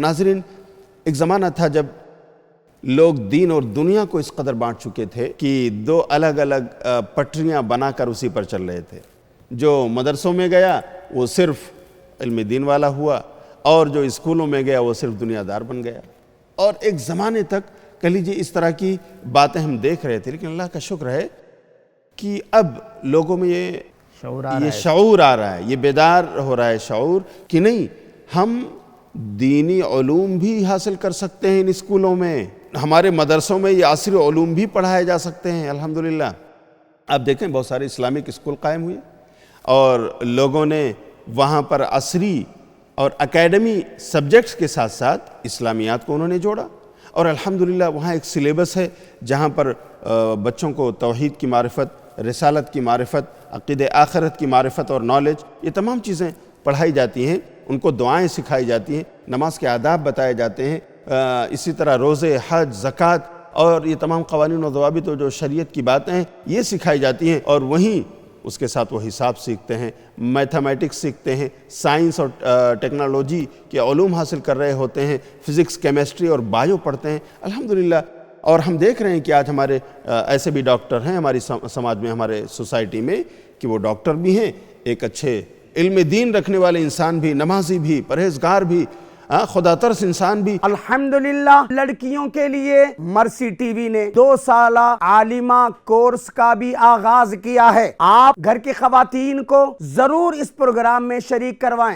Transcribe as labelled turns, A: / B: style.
A: ناظرین، ایک زمانہ تھا جب لوگ دین اور دنیا کو اس قدر بانٹ چکے تھے کہ دو الگ الگ پٹریاں بنا کر اسی پر چل رہے تھے۔ جو مدرسوں میں گیا وہ صرف علم دین والا ہوا، اور جو اسکولوں میں گیا وہ صرف دنیا دار بن گیا۔ اور ایک زمانے تک کہہ لیجیے اس طرح کی باتیں ہم دیکھ رہے تھے، لیکن اللہ کا شکر ہے کہ اب لوگوں میں یہ شعور آ رہا ہے، یہ بیدار ہو رہا ہے شعور کہ نہیں، ہم دینی علوم بھی حاصل کر سکتے ہیں ان اسکولوں میں، ہمارے مدرسوں میں یہ عصری علوم بھی پڑھائے جا سکتے ہیں الحمدللہ۔ آپ دیکھیں بہت سارے اسلامک اسکول قائم ہوئے اور لوگوں نے وہاں پر عصری اور اکیڈمی سبجیکٹس کے ساتھ ساتھ اسلامیات کو انہوں نے جوڑا، اور الحمدللہ وہاں ایک سلیبس ہے جہاں پر بچوں کو توحید کی معرفت، رسالت کی معرفت، عقیدہ آخرت کی معرفت اور نالج، یہ تمام چیزیں پڑھائی جاتی ہیں، ان کو دعائیں سکھائی جاتی ہیں، نماز کے آداب بتائے جاتے ہیں، اسی طرح روزے، حج، زکوٰۃ اور یہ تمام قوانین و ضوابط جو شریعت کی باتیں ہیں یہ سکھائی جاتی ہیں، اور وہیں اس کے ساتھ وہ حساب سیکھتے ہیں، میتھمیٹکس سیکھتے ہیں، سائنس اور ٹیکنالوجی کے علوم حاصل کر رہے ہوتے ہیں، فزکس، کیمسٹری اور بایو پڑھتے ہیں الحمدللہ۔ اور ہم دیکھ رہے ہیں کہ آج ہمارے ایسے بھی ڈاکٹر ہیں ہماری سماج میں، ہمارے سوسائٹی میں، کہ وہ ڈاکٹر بھی ہیں، ایک اچھے علم دین رکھنے والے انسان بھی، نمازی بھی، پرہیزگار بھی، خدا ترس انسان بھی۔
B: الحمدللہ لڑکیوں کے لیے مرسی ٹی وی نے 2 سالہ عالمہ کورس کا بھی آغاز کیا ہے۔ آپ گھر کی خواتین کو ضرور اس پروگرام میں شریک کروائیں۔